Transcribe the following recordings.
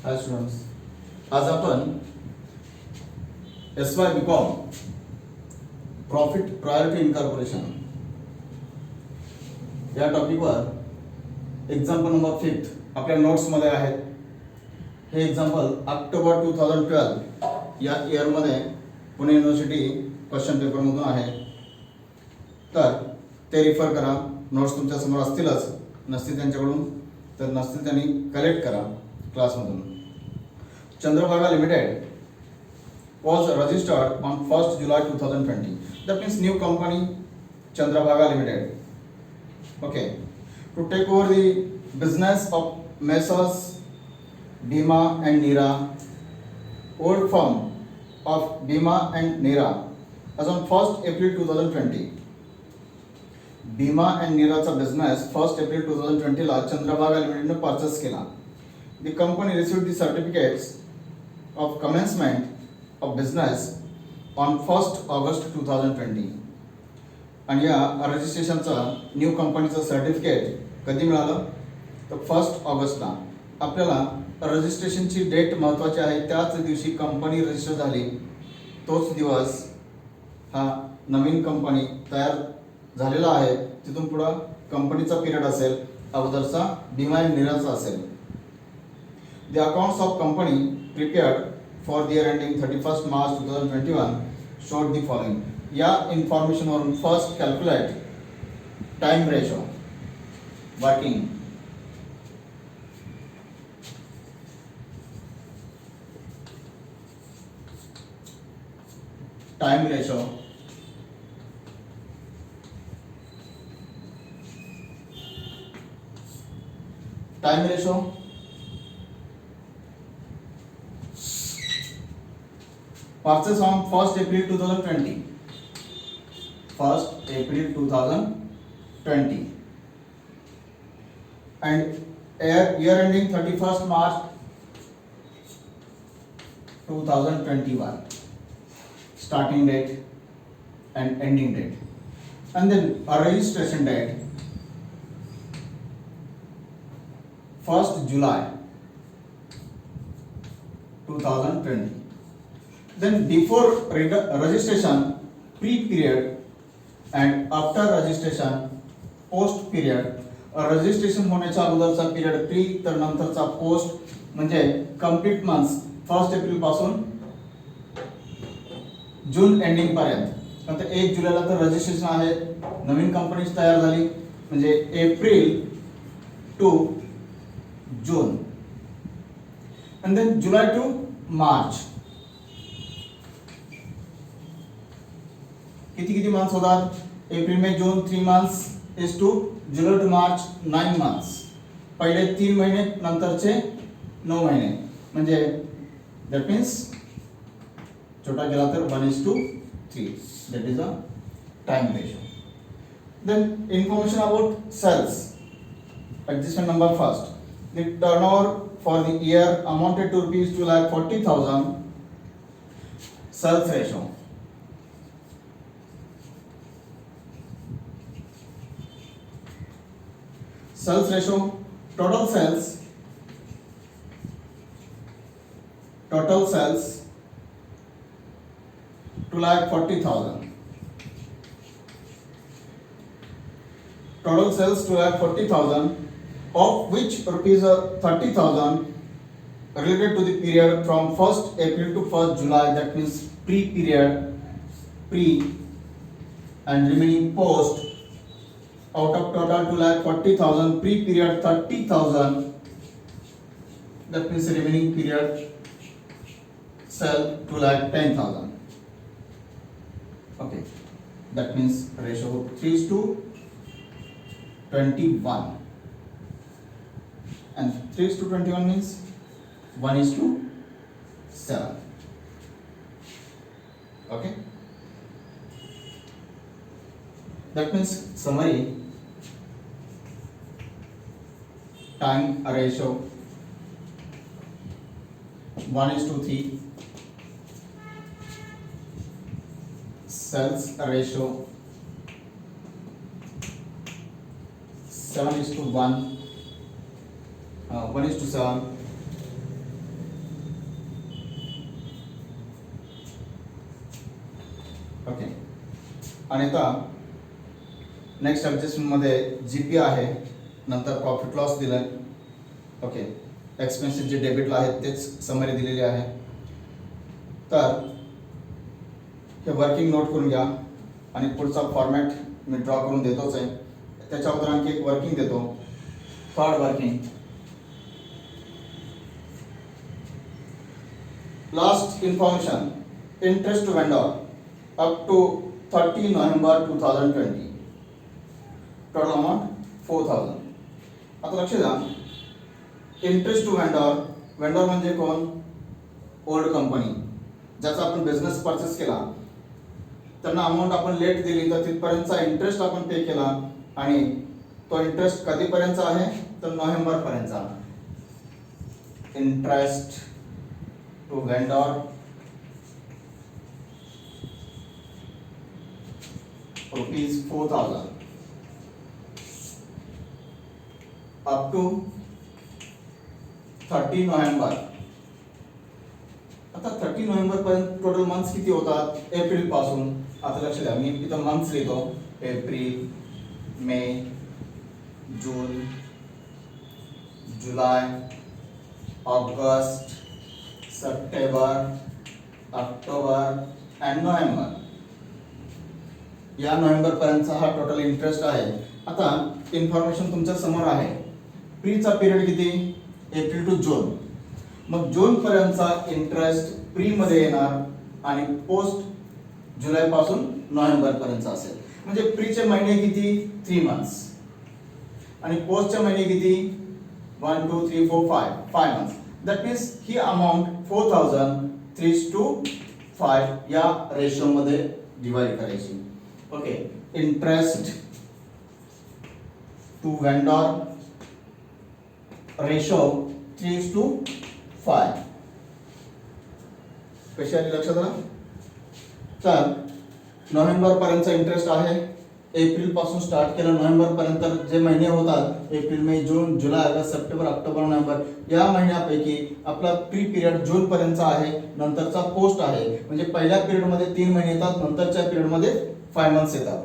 हाय students, आज आपण SY BCom profit priority incorporation या टॉपिकवर एक्झाम्पल नंबर 5 आपल्या नोट्समध्ये आहे. हे एक्झाम्पल ऑक्टोबर 2012 या इयरमध्ये पुणे युनिव्हर्सिटी क्वेश्चन पेपरमधून आहे. तर ते रिफर करा. नोट्स तुमच्यासमोर असतीलच, नसतील त्यांच्याकडून तर नसतील त्यांनी कलेक्ट करा क्लासमधून. Chandrabhaga Limited was registered on 1st July 2020. That means new company Chandrabhaga Limited. Okay. To take over the business of Messrs. Bhima and Neera, old firm of Bhima and Neera, as on 1st April 2020. Bhima and Neeraचा business 1st April 2020 La Chandrabhaga Limited ने purchase केला. The company received the certificates of commencement of business on 1st August 2020. आणि या रजिस्ट्रेशनचा new कंपनीचं certificate कधी मिळालं तर 1st ऑगस्टला. आपल्याला रजिस्ट्रेशनची डेट महत्त्वाची आहे. त्याच दिवशी कंपनी रजिस्टर झाली, तोच दिवस हा नवीन कंपनी तयार झालेला आहे. तिथून पुढं कंपनीचा पिरियड असेल, अगोदरचा भीमा अँड नीराचा असेल. The accounts of company prepared for the year ending 31st March 2021 showed the following. या information वरून first calculate time ratio working. Time ratio purchase on 1st April 2020. 1st April 2020 and year ending 31st March 2021. Starting date and ending date, and then a registration date 1st July 2020. Then before registration, pre-period and after registration, post-period. Registration होण्याच्या अगोदरचा period pre, तर नंतरचा post, म्हणजे complete months 1st April पासून जून ending पर्यंत. नंतर 1 जुलैला तर registration आहे, नवीन कंपनी तयार झाली, म्हणजे April to June. And then July to March. किती मंथ्स होतात? April May June 3 months is to July to March 9 months. पहिले 3 महिने, नंतरचे 9 महिने, म्हणजे दॅट मीन्स छोटा केला तर 1:3. That is a time ratio. Then information about sales. Adjustment number first. The turnover for the year amounted to rupees 2,40,000. Sales ratio. Sales ratio, total sales 2,40,000. Total sales 2,40,000, of which rupees 30,000 related to the period from 1st April to 1st July. That means pre and remaining post. Out of total 2,40,000, pre-period 30,000. That means remaining period sell 2,10,000. Okay, that means ratio 3:21, and 3:21 means 1:7. Okay, that means summary. Time ratio 1:3. Sales ratio 7:1, 1:7. Okay. आणि आता next ॲडजस्टमेंटमध्ये GP आहे, नंतर profit loss दिलं. Okay. Expenses जे डेबिटला आहेत तेच summary दिलेली आहे. तर हे वर्किंग नोट करून घ्या आणि पुढचा फॉर्मॅट मी ड्रॉ करून देतोच आहे. त्याच्या अगोदर आणखी एक वर्किंग देतो. Third working, last information, interest to vendor up to 30 November 2020, total amount 4000. आता लक्ष द्या, इंटरेस्ट टू वेंडर, वेंडर म्हणजे कोण? ओल्ड कंपनी ज्याचा आपण बिझनेस परचेस केला, त्यांना अमाऊंट आपण लेट दिली तर तिथपर्यंतचा इंटरेस्ट आपण पे केला आणि तो इंटरेस्ट कधीपर्यंतचा आहे तर नोव्हेंबर पर्यंतचा. Interest to vendor ₹4000 up to 30 November. आता 30 नोव्हेंबर पर्यंत टोटल मंथ्स किती होतात? एप्रिल पासून. आता लक्ष द्या, मी इथं मंथ्स लिहितो. April, May, June, July, August, September, October and November. या नोव्हेंबर पर्यंतचा हा टोटल इंटरेस्ट आहे. आता इन्फॉर्मेशन तुमच्या समोर आहे. प्रीचा पिरियड किती? April to June. मग जून पर्यंतचा इंटरेस्ट प्री मध्ये येणार आणि पोस्ट जुलै पासून नोव्हेंबर पर्यंतचा असेल. म्हणजे प्रीचे महिने किती? 3 मंथ्स आणि पोस्टचे महिने किती? 1 2 3 4 5 मंथ्स. दॅट मीन्स ही अमाऊंट 4000 3:5 या रेशो मध्ये डिवाइड करायची. Okay. Interest to vendor ratio 3:5. कशी आली लक्षात आलं? तर नोव्हेंबर पर्यंतचा इंटरेस्ट आहे. एप्रिल पासून स्टार्ट केलं नोव्हेंबर पर्यंत जे महिने होतात, April, May, June, July, August, September, October, November, या महिन्यापैकी आपला प्री पिरियड जून पर्यंतचा आहे, नंतरचा पोस्ट आहे. म्हणजे पहिल्या पिरियड मध्ये 3 महिने येतात, नंतरच्या पिरियड मध्ये 5 मंथ्स येतात.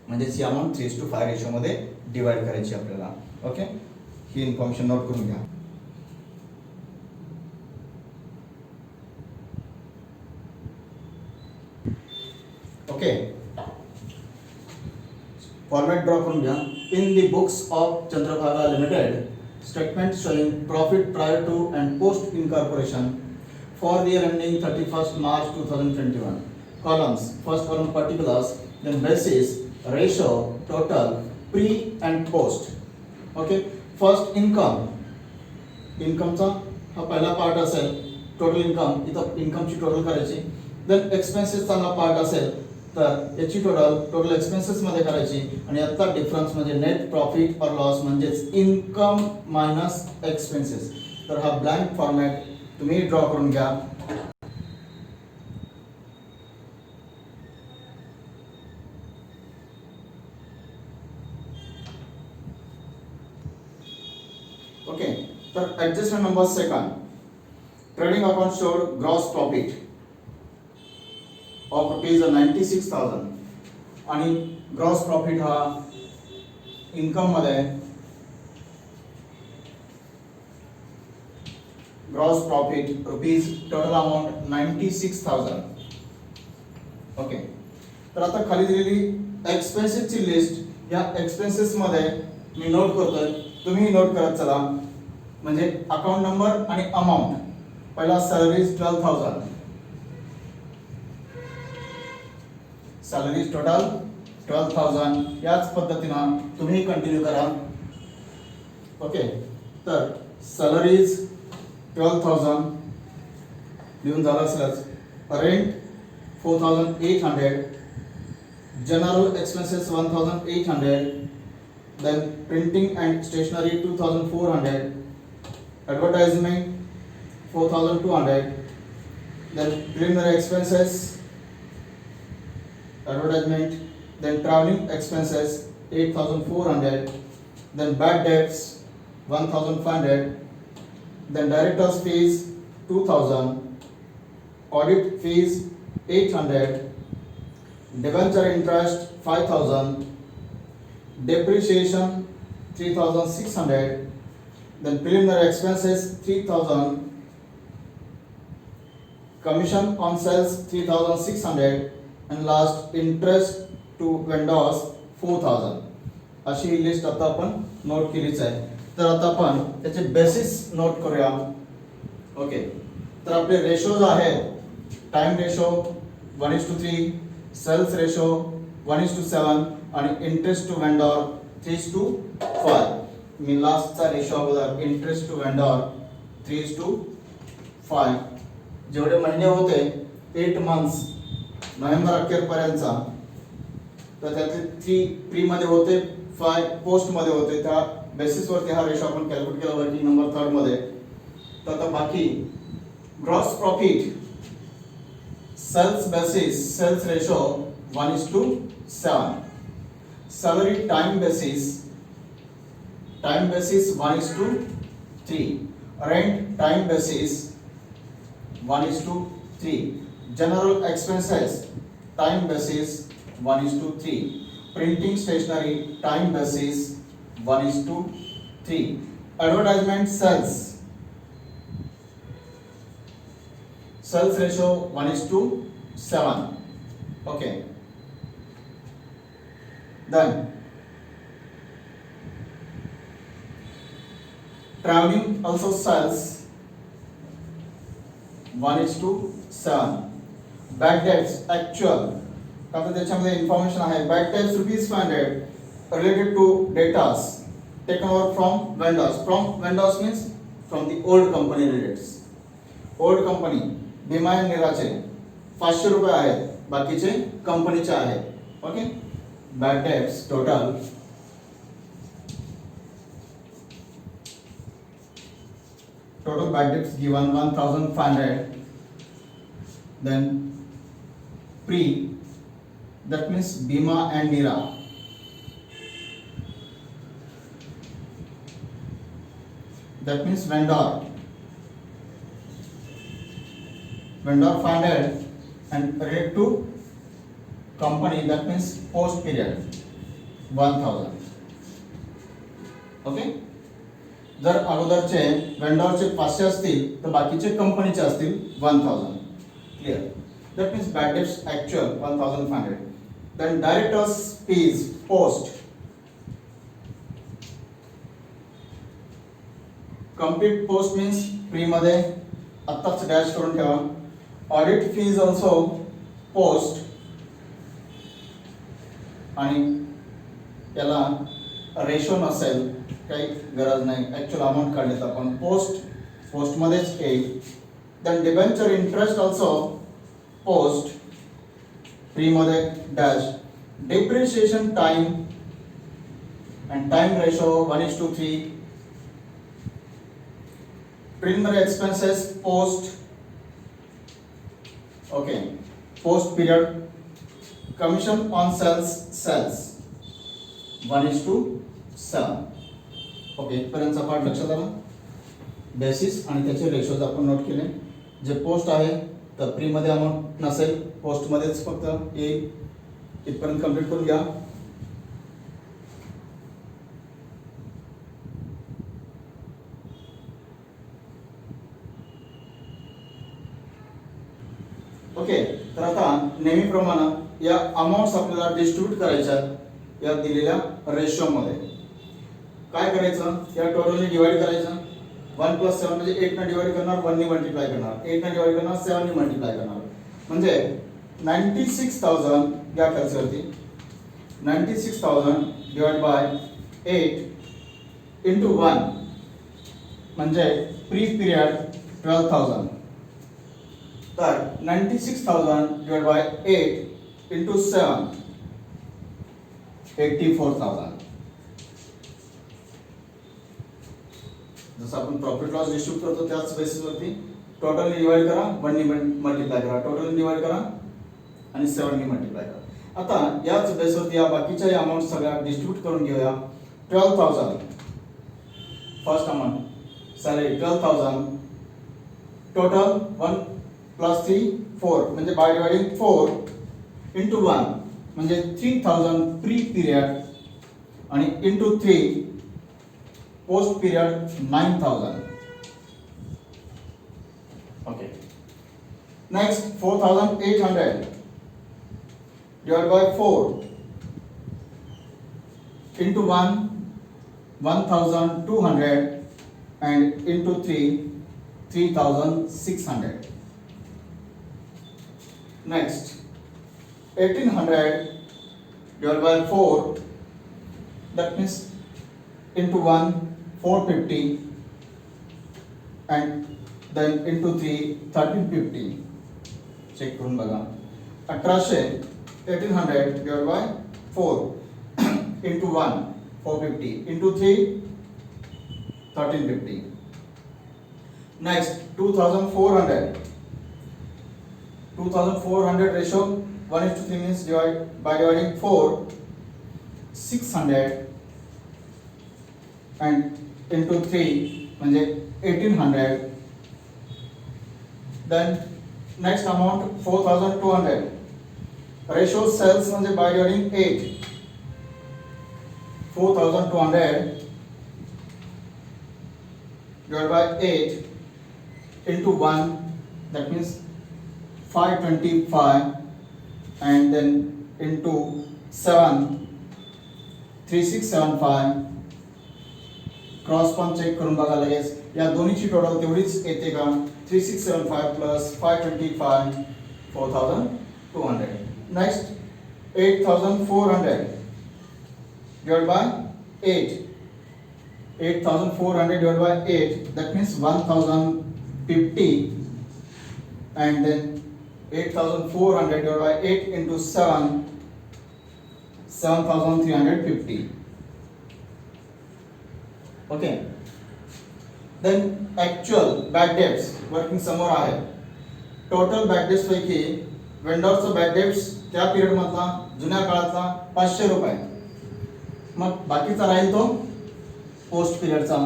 म्हणजे ही अमाऊंट 3:5 रेशो मध्ये डिवाइड करायची आपल्याला. ओके. ही इन्फॉर्मेशन नोट करून घ्या. ओके. फॉर्मॅट ड्रॉ करून घ्या. In the books of Chandrabhaga Limited, statement showing profit prior to and post incorporation for the year ending 31st March 2021. Columns, first column particulars, then basis, ratio, total, pre and post. Okay. First income, इन्कमचा हा पहिला part असेल. Total income, इथं इन्कमची total करायची. Then एक्सपेन्सेसचा हा part असेल तर याची टोटल एक्सपेन्सेस मध्ये करायची आणि याचा डिफरन्स म्हणजे नेट प्रॉफिट और लॉस म्हणजेच इन्कम मायनस एक्सपेन्सेस. तर हा ब्लँक फॉर्मॅट तुम्ही ड्रॉ करून घ्या. ओके. तर adjustment number second, trading account showed gross profit of ₹96,000 आणि ग्रॉस प्रॉफिट हा इन्कम मध्ये, gross profit total amount 96,000. Okay. तर आता खाली दिलेली एक्सपेन्सेसची लिस्ट, या एक्सपेन्सेस मध्ये मी नोट करतोय, तुम्ही नोट करत चला. म्हणजे अकाउंट नंबर आणि अमाउंट. पहिला सॅलरीज 12,000, सॅलरीज टोटल 12,000. याच पद्धतीनं तुम्ही कंटिन्यू करा. ओके. तर सॅलरीज 12,000 लिहून झालं असेलच. Rent 4,800, general expenses 1,800, then printing and stationery 2,400, advertisement 4,200, then preliminary expenses, advertisement, then traveling expenses 8,400, then bad debts 1,500, then directors fees 2,000, audit fees 800, debenture interest 5,000, depreciation 3,600, then preliminary expenses 3,000, commission on sales 3,600, and last interest to vendors 4,000. अशी list आता आपण note केलीच आहे. तर आता आपण त्याचे basis note करूया. ओके, तर आपले रेशोज आहेत टाइम रेशो 1:3, सेल्स रेशो 1:7 आणि इंटरेस्ट टू वेंडर 3:5. मी लास्टचा रेशो अगोदर इंटरेस्ट टू वेंडर 3:5. जेवढे महिने होते 8 मंथ्स नोव्हेंबर अखेरपर्यंतचा, तर त्यातले 3 प्री मध्ये होते, 5 पोस्ट मध्ये होते. त्या बेसिस वरती हा रेशो आपण कॅल्क्युलेट केला वर्किंग नंबर 3 मध्ये. तर आता बाकी gross profit sales basis sales ratio 1:7, salary time basis 1:3, rent time basis 1:3, general expenses time basis 1:3, printing stationery time basis 1:3, advertisement sales ratio 1:7. Okay, then traveling also sells 1:7. Bad debts actual, आता त्याच्यामध्ये information आहे. Bad debts ₹500 related to debtors taken over from vendors. From vendors means from the old company relates. Old company Bhima and नीराचे ₹500 आहेत, बाकीचे कंपनीचे आहेत. Okay, bad debts total bad debts given 1,500. Then pre, that means Bima and Nira. That means vendor 500, and related to company, that means post period 1,000. Okay, जर अगोदरचे वेंडरचे 500 असतील तर बाकीचे कंपनीचे असतील 1,000. Clear? That means bad debts actual 1,500. Then directors fees post complete post means pre मध्ये आत्ताच dash करून ठेवा. ऑडिट फीज ऑल्सो पोस्ट, आणि त्याला रेशो नसेल काही गरज नाही, ऍक्च्युअल अमाऊंट काढले तर आपण पोस्ट मध्येच येईल. Then debenture interest also post, pre मध्ये dash. Depreciation time and time ratio 1:3. Preliminary expenses post, okay, post period. Commission on sales 1:7. Okay, इथपर्यंतचा पार्ट लक्षात आला. बेसिस आणि त्याचे रेशोज आपण नोट केले. जे पोस्ट आहे तर प्री मध्ये अमाऊंट नसेल, पोस्ट मध्येच फक्त येईल. इथपर्यंत कंप्लीट करून घ्या. ओके, तर आता नेहमीप्रमाणे या अमाऊंट्स आपल्याला डिस्ट्रीब्यूट करायच्या या दिलेल्या रेशो मध्ये. काय करायचं, या टोटलने डिवाइड करायचं. 1 + 7 म्हणजे 8 ने डिवाइड करणार, 1 ने मल्टिप्लाय करणार, 8 ने डिवाइड करणार, 7 ने मल्टिप्लाय करणार. म्हणजे 96,000 या कॅल्क्युलेटरवरती 96,000 डिवाइड बाय 8 इंटू 1 म्हणजे प्री पिरियड 12,000. तर 96,000 डिवाइड बाय 8 इंटू 7 84,000. जसं आपण प्रॉफिट लॉस डिस्ट्रीब्यूट करतो त्याच बेसिस वरती टोटल डिवाइड करा, 1 ने मल्टिप्लाय करा, टोटल डिवाइड करा आणि 7 ने मल्टिप्लाय करा. आता याच बेसवरती या बाकीच्या अमाउंट सगळ्या डिस्ट्रीब्यूट करून घेऊया. 12,000 फर्स्ट अमाउंट सॅलरी 12,000. टोटल 1 + 3 4 म्हणजे बाय डिवाइडिंग 4 इंटू 1 म्हणजे 3000 प्री पिरियड आणि into 3 post period 9000. Okay. Next 4800 divided by 4 into 1 1200 and into 3 3600. Next 1800 divided by 4, that means into 1 450 and then into 3 1350. Check करून बघा. 1800 divided by 4 into 1 450 into 3 1350. Next 2400 ratio 1:3 means by dividing 4 600 and into 3 म्हणजे 1800. then next amount 4200 ratio cells म्हणजे by dividing 8 4200 divided by 8 into 1, that means 525 and then into 7 3675. Cross पण check करून बघा लगेच. या दोन्हीची टोटल तेवढीच येते का? 3675 plus 525 4200. Next 8400 divided by 8. 8400 divided by 8, that means 1050 and then 8400 divided by 8 into 7 7350. Okay. Then actual bad debts working समोर आहे. टोटल बॅड डेट्स पैकी वेंडरचं बॅड डेट्स त्या पिरियड मधला जुन्या काळातला 500 रुपये. मग बाकीचा राहील तो post पिरियडचा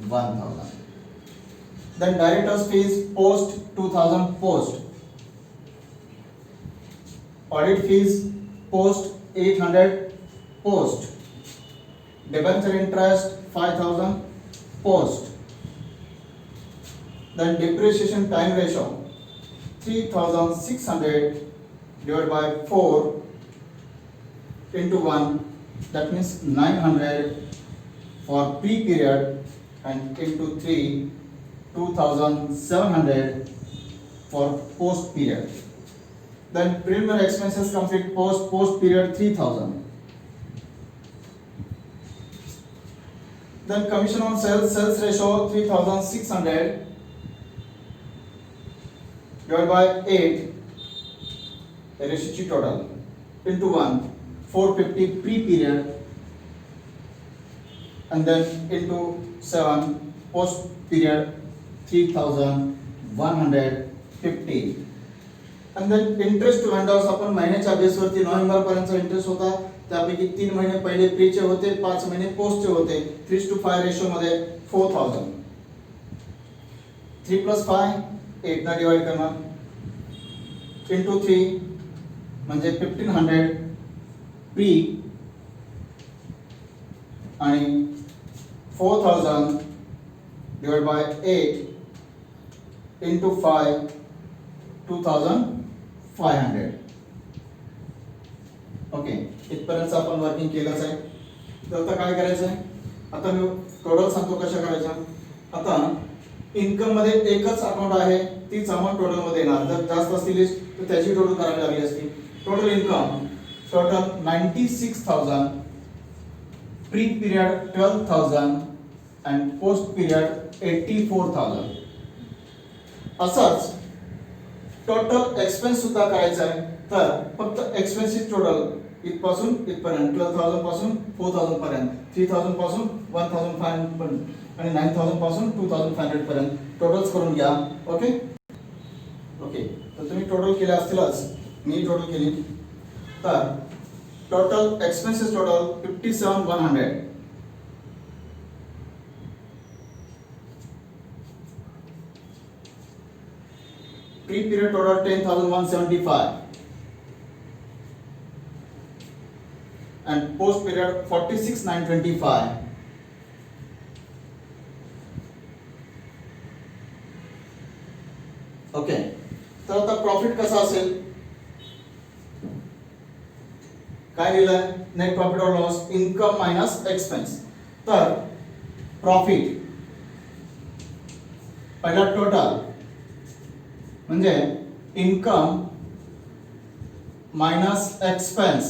1000. then directors fees post 2000 post. Audit fees post 800 post. Debenture interest 5000 post. then depreciation time ratio 3600 divided by 4 into 1, that means 900 for pre period and into 3 2700 for post period. then preliminary expenses complete post period 3000. then commission on sales ratio 3600 divided by 8, ratio total into 1 450 pre period and then into 7 post period 3150. and then interest to vendors आपण महिन्याच्या बेसवरती नोव्हेंबर पर्यंत interest होता. त्यापैकी 3 महिने पहिले प्रीचे होते, 5 महिने पोस्टचे होते. 3:5 रेशो मध्ये 4000. 3 + 5 8 ना डिवाइड करणार into 3 म्हणजे 1500 प्री आणि 4000 divided by 8 into 5 2500. ओके. इथपर्यंत आपण वर्किंग केलंच आहे. तर आता काय करायचं आहे? आता मी टोटल सांगतो कशा करायचा. आता इन्कम मध्ये एकच अकाउंट आहे, तीच अमाउंट टोटल मध्ये येणार. जर जास्त असतील तर त्याची टोटल करावी लागली असती. Total income total 96000, pre period 12000 and post period 84000. असंच टोटल एक्सपेन्स सुद्धा करायचा आहे. तर फक्त एक्सपेन्सेस टोटल इथपासून इथपर्यंत 12000 पासून 4000 पर्यंत, 3000 पासून 1500 पर्यंत आणि 9000 पासून 2500 पर्यंत टोटल्स करून घ्या. ओके. ओके. तर तुम्ही टोटल केले असतीलच, मी टोटल केली. तर total expenses total 57100. Pre period total 10175. and post period 46,925. Okay, तर आता प्रॉफिट कसा असेल, काय दिलंय, नेट प्रॉफिट और लॉस इनकम मायनस एक्सपेन्स. तर प्रॉफिट पहिला टोटल म्हणजे income minus expense.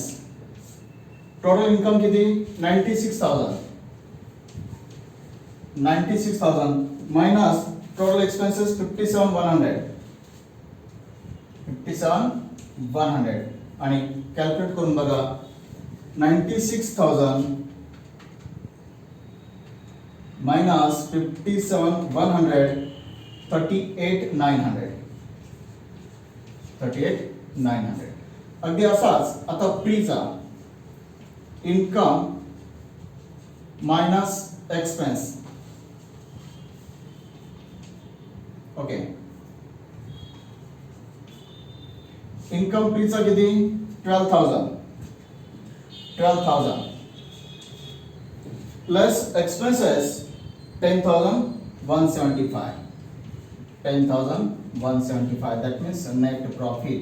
Total income किती, 96,000 मायनस टोटल एक्सपेन्सेस 57,100 आणि कॅल्क्युलेट करून बघा. 96,000 मायनस 57,100 38,900. अगदी असाच आता प्रीचा income minus expense. Okay, income प्रीचा किती, 12,000 plus expenses 10,175. That means net profit,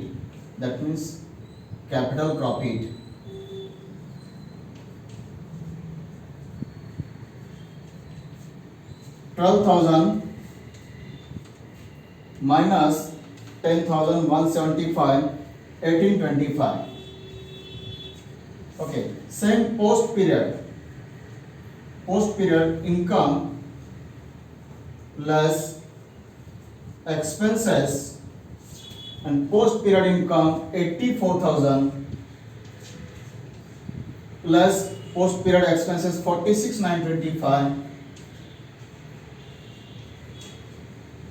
that means capital profit. $12,000 minus 10,175, 1825. Okay, same post period income less expenses and post period income 84,000 less post period expenses 46,925.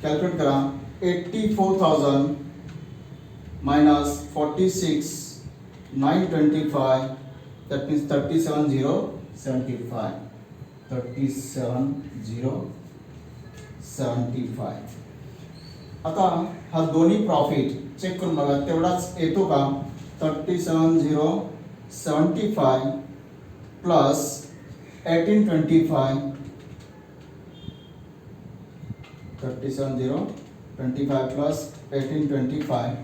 Calculate करा. 84,000 minus 46,925, that means 37,075. 37,075. आता हा दोन्ही profit check करून बघा तेवढाच येतो का. 37,075 plus 1825, 37,025 plus 1825,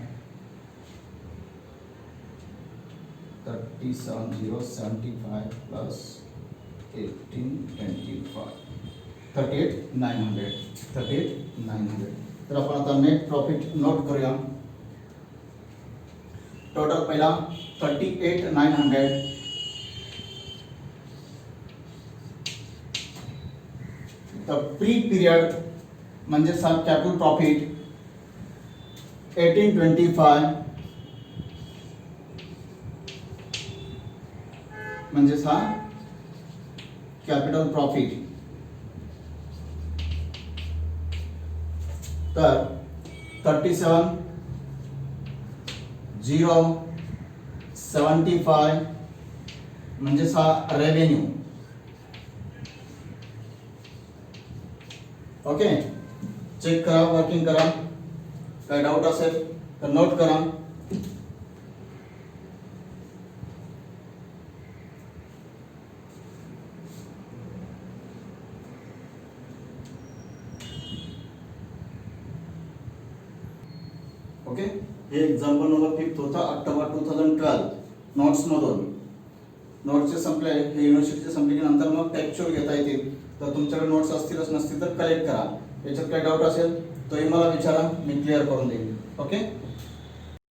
37,075 plus 1825, 38,900. तर आपण आता नेट प्रॉफिट नोट करूया. टोटल पहिला 38,900. तर प्री पिरियड म्हणजे हा कॅपिटल प्रॉफिट 1825 म्हणजे हा कॅपिटल प्रॉफिट. तर 37,075 म्हणजे हा रेव्हेन्यू. ओके, चेक करा, वर्किंग करा. काय डाऊट असेल तर नोट करा. ओके, हे एक्झाम्पल नंबर 5 होता ऑक्टोबर 2012 नोट्स मधून. नोट्सचे संपले, हे युनिव्हर्सिटीचे संपले की नंतर मग टेक्स्चर घेता येतील. तर तुमच्याकडे नोट्स असतीलच, नसतील तर कलेक्ट करा. याच्यात काही डाऊट असेल तोही मला विचारा, मी क्लिअर करून देईन. ओके.